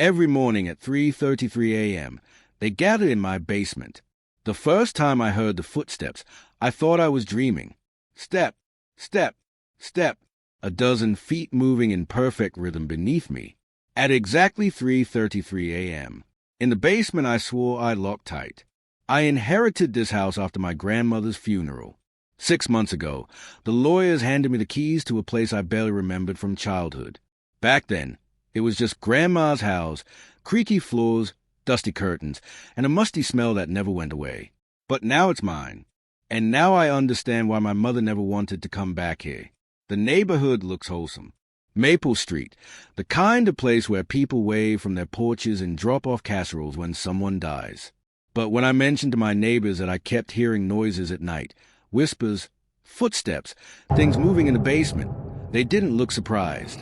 Every morning at 3:33 a.m., they gathered in my basement. The first time I heard the footsteps, I thought I was dreaming. Step, step, step, a dozen feet moving in perfect rhythm beneath me. At exactly 3:33 a.m., in the basement I swore I'd lock tight. I inherited this house after my grandmother's funeral. 6 months ago, the lawyers handed me the keys to a place I barely remembered from childhood. Back then, it was just Grandma's house, creaky floors, dusty curtains, and a musty smell that never went away. But now it's mine. And now I understand why my mother never wanted to come back here. The neighborhood looks wholesome. Maple Street, the kind of place where people wave from their porches and drop off casseroles when someone dies. But when I mentioned to my neighbors that I kept hearing noises at night, whispers, footsteps, things moving in the basement, they didn't look surprised.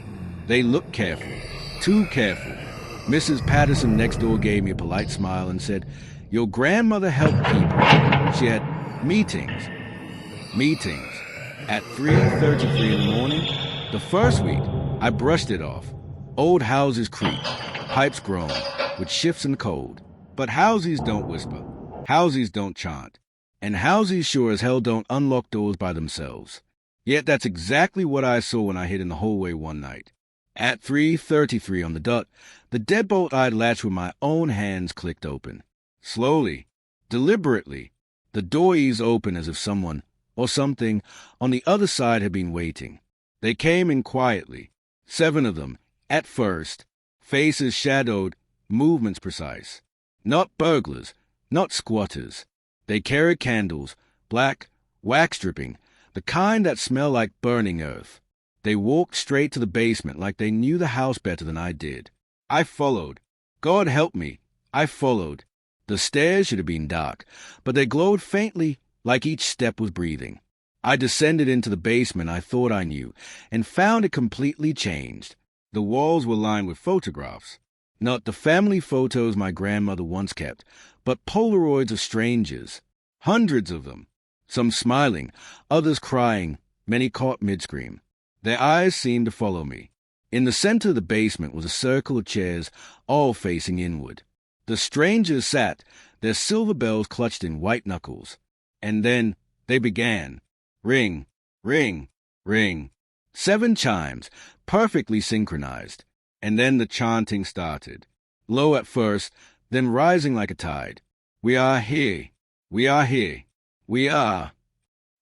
They looked careful, too careful. Mrs. Patterson next door gave me a polite smile and said, "Your grandmother helped people. She had meetings. At 3:33 in the morning, the first week, I brushed it off. Old houses creak, pipes groan, with shifts in the cold. But houses don't whisper. Houses don't chant. And houses sure as hell don't unlock doors by themselves. Yet that's exactly what I saw when I hid in the hallway one night. At 3:33 on the dot, the deadbolt I'd latched with my own hands clicked open. Slowly, deliberately, the door eased open as if someone, or something, on the other side had been waiting. They came in quietly, 7 of them, at first, faces shadowed, movements precise. Not burglars, not squatters. They carried candles, black, wax-dripping, the kind that smell like burning earth. They walked straight to the basement like they knew the house better than I did. I followed. God help me, I followed. The stairs should have been dark, but they glowed faintly like each step was breathing. I descended into the basement I thought I knew, and found it completely changed. The walls were lined with photographs. Not the family photos my grandmother once kept, but Polaroids of strangers. Hundreds of them. Some smiling, others crying, many caught mid-scream. Their eyes seemed to follow me. In the center of the basement was a circle of chairs, all facing inward. The strangers sat, their silver bells clutched in white knuckles. And then they began. Ring, ring, ring. 7 chimes, perfectly synchronized. And then the chanting started. Low at first, then rising like a tide. We are here. We are here. We are.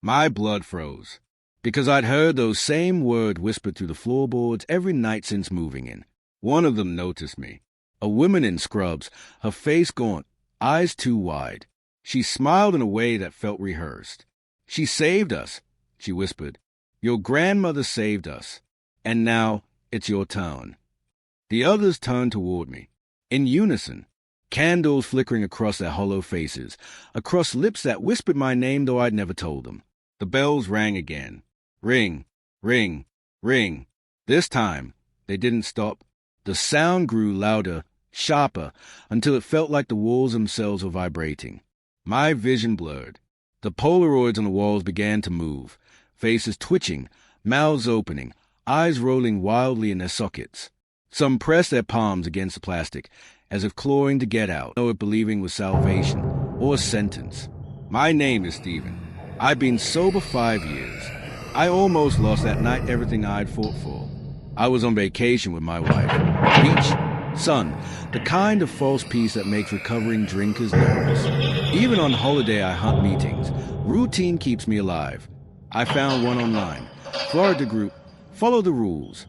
My blood froze, because I'd heard those same words whispered through the floorboards every night since moving in. One of them noticed me. A woman in scrubs, her face gaunt, eyes too wide. She smiled in a way that felt rehearsed. She saved us, she whispered. Your grandmother saved us. And now it's your turn. The others turned toward me. In unison, candles flickering across their hollow faces, across lips that whispered my name though I'd never told them. The bells rang again. Ring, ring, ring. This time, they didn't stop. The sound grew louder, sharper, until it felt like the walls themselves were vibrating. My vision blurred. The Polaroids on the walls began to move, faces twitching, mouths opening, eyes rolling wildly in their sockets. Some pressed their palms against the plastic, as if clawing to get out, though it believing was salvation, or a sentence. My name is Stephen. I've been sober 5 years. I almost lost that night everything I'd fought for. I was on vacation with my wife. Beach, sun, the kind of false peace that makes recovering drinkers nervous. Even on holiday I hunt meetings. Routine keeps me alive. I found one online. Florida group. Follow the rules.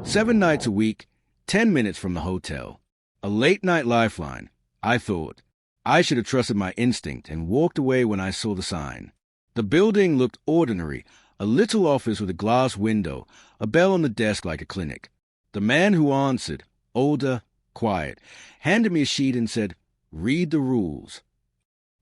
7 nights a week, 10 minutes from the hotel. A late-night lifeline. I thought. I should have trusted my instinct and walked away when I saw the sign. The building looked ordinary, a little office with a glass window, a bell on the desk like a clinic. The man who answered, older, quiet, handed me a sheet and said, "Read the rules."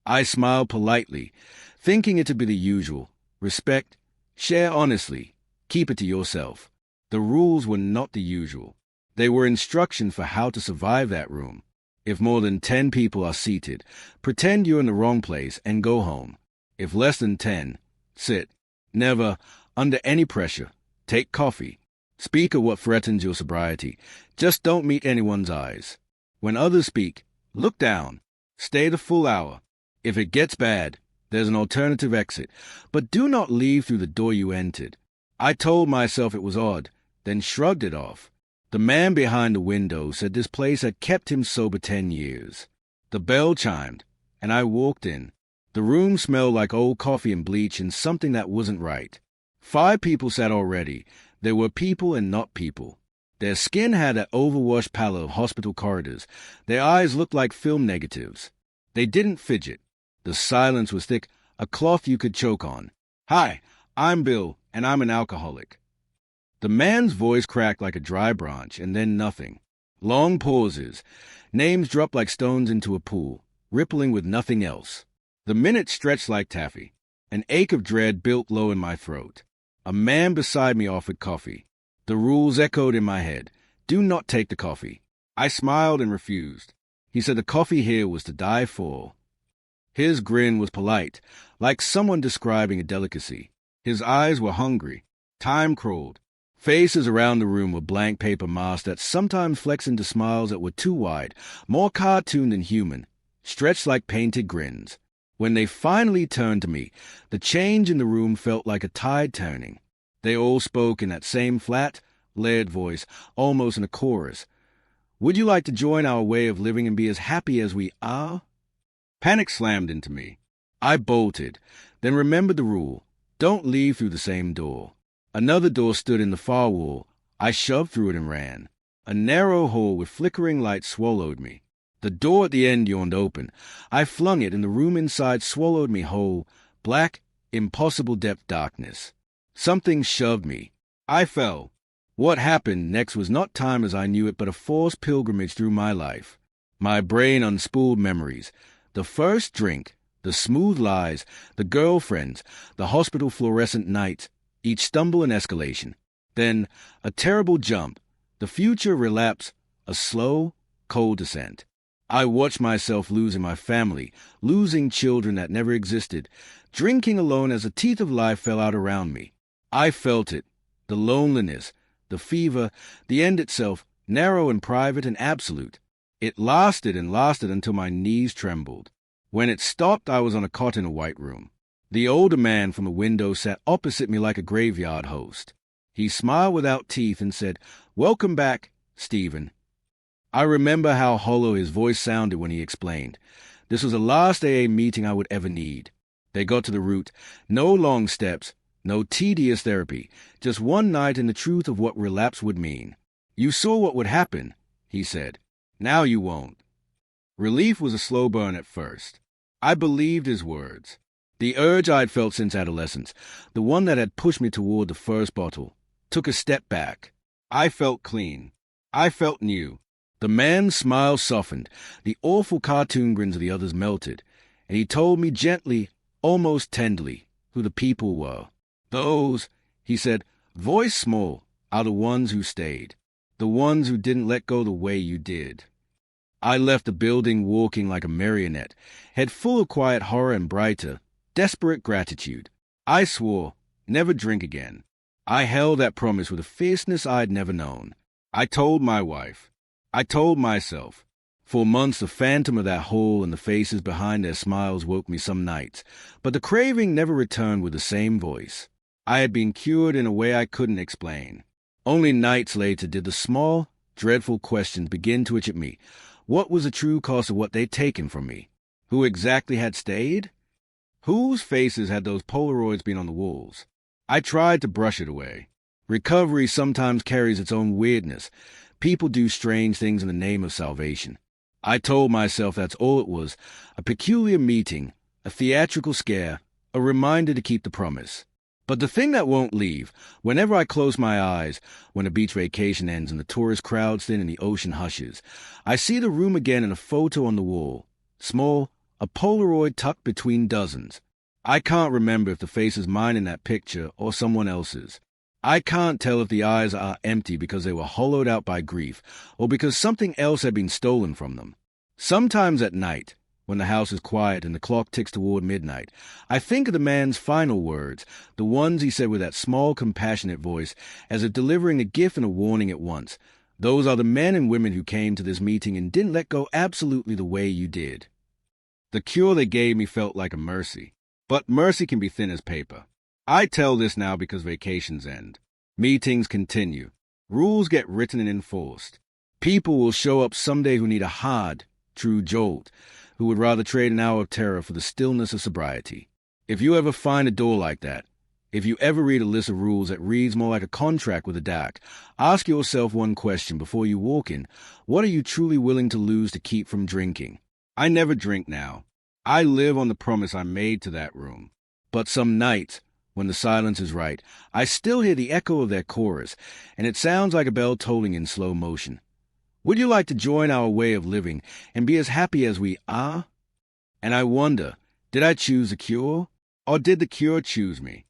I smiled politely, thinking it to be the usual. Respect, share honestly, keep it to yourself. The rules were not the usual. They were instructions for how to survive that room. If more than 10 people are seated, pretend you're in the wrong place and go home. If less than 10, sit. Never, under any pressure, take coffee. Speak of what threatens your sobriety. Just don't meet anyone's eyes. When others speak, look down. Stay the full hour. If it gets bad, there's an alternative exit, but do not leave through the door you entered. I told myself it was odd, then shrugged it off. The man behind the window said this place had kept him sober 10 years. The bell chimed, and I walked in. The room smelled like old coffee and bleach and something that wasn't right. 5 people sat already. There were people and not people. Their skin had that overwashed pallor of hospital corridors. Their eyes looked like film negatives. They didn't fidget. The silence was thick, a cloth you could choke on. "Hi, I'm Bill, and I'm an alcoholic." The man's voice cracked like a dry branch, and then nothing. Long pauses. Names dropped like stones into a pool, rippling with nothing else. The minutes stretched like taffy. An ache of dread built low in my throat. A man beside me offered coffee. The rules echoed in my head. Do not take the coffee. I smiled and refused. He said the coffee here was to die for. His grin was polite, like someone describing a delicacy. His eyes were hungry. Time crawled. Faces around the room were blank paper masks that sometimes flexed into smiles that were too wide, more cartoon than human, stretched like painted grins. When they finally turned to me, the change in the room felt like a tide turning. They all spoke in that same flat, layered voice, almost in a chorus. "Would you like to join our way of living and be as happy as we are?" Panic slammed into me. I bolted, then remembered the rule. Don't leave through the same door. Another door stood in the far wall. I shoved through it and ran. A narrow hole with flickering light swallowed me. The door at the end yawned open. I flung it, and the room inside swallowed me whole. Black, impossible depth darkness. Something shoved me. I fell. What happened next was not time as I knew it, but a forced pilgrimage through my life. My brain unspooled memories. The first drink, the smooth lies, the girlfriends, the hospital fluorescent nights, each stumble and escalation. Then a terrible jump, the future relapse, a slow, cold descent. I watched myself losing my family, losing children that never existed, drinking alone as the teeth of life fell out around me. I felt it, the loneliness, the fever, the end itself, narrow and private and absolute. It lasted and lasted until my knees trembled. When it stopped, I was on a cot in a white room. The older man from the window sat opposite me like a graveyard host. He smiled without teeth and said, "Welcome back, Stephen." I remember how hollow his voice sounded when he explained. This was the last AA meeting I would ever need. They got to the root. No long steps, no tedious therapy, just one night in the truth of what relapse would mean. "You saw what would happen," he said. "Now you won't." Relief was a slow burn at first. I believed his words. The urge I'd felt since adolescence, the one that had pushed me toward the first bottle, took a step back. I felt clean. I felt new. The man's smile softened. The awful cartoon grins of the others melted. And he told me gently, almost tenderly, who the people were. "Those," he said, voice small, "are the ones who stayed. The ones who didn't let go the way you did." I left the building walking like a marionette, head full of quiet horror and brighter, desperate gratitude. I swore, never drink again. I held that promise with a fierceness I'd never known. I told my wife. I told myself. For months the phantom of that hole and the faces behind their smiles woke me some nights, but the craving never returned with the same voice. I had been cured in a way I couldn't explain. Only nights later did the small, dreadful questions begin to itch at me. What was the true cost of what they'd taken from me? Who exactly had stayed? Whose faces had those Polaroids been on the walls? I tried to brush it away. Recovery sometimes carries its own weirdness. People do strange things in the name of salvation. I told myself that's all it was, a peculiar meeting, a theatrical scare, a reminder to keep the promise. But the thing that won't leave, whenever I close my eyes, when a beach vacation ends and the tourist crowds thin and the ocean hushes, I see the room again in a photo on the wall, small, a Polaroid tucked between dozens. I can't remember if the face is mine in that picture or someone else's. I can't tell if the eyes are empty because they were hollowed out by grief or because something else had been stolen from them. Sometimes at night, when the house is quiet and the clock ticks toward midnight. I think of the man's final words, the ones he said with that small, compassionate voice, as if delivering a gift and a warning at once. Those are the men and women who came to this meeting and didn't let go absolutely the way you did. The cure they gave me felt like a mercy, but mercy can be thin as paper. I tell this now because vacations end. Meetings continue. Rules get written and enforced. People will show up someday who need a hard, true jolt, who would rather trade an hour of terror for the stillness of sobriety. If you ever find a door like that, if you ever read a list of rules that reads more like a contract with a doc, ask yourself one question before you walk in. What are you truly willing to lose to keep from drinking? I never drink now. I live on the promise I made to that room. But some nights, when the silence is right, I still hear the echo of their chorus, and it sounds like a bell tolling in slow motion. Would you like to join our way of living and be as happy as we are? And I wonder, did I choose the cure, or did the cure choose me?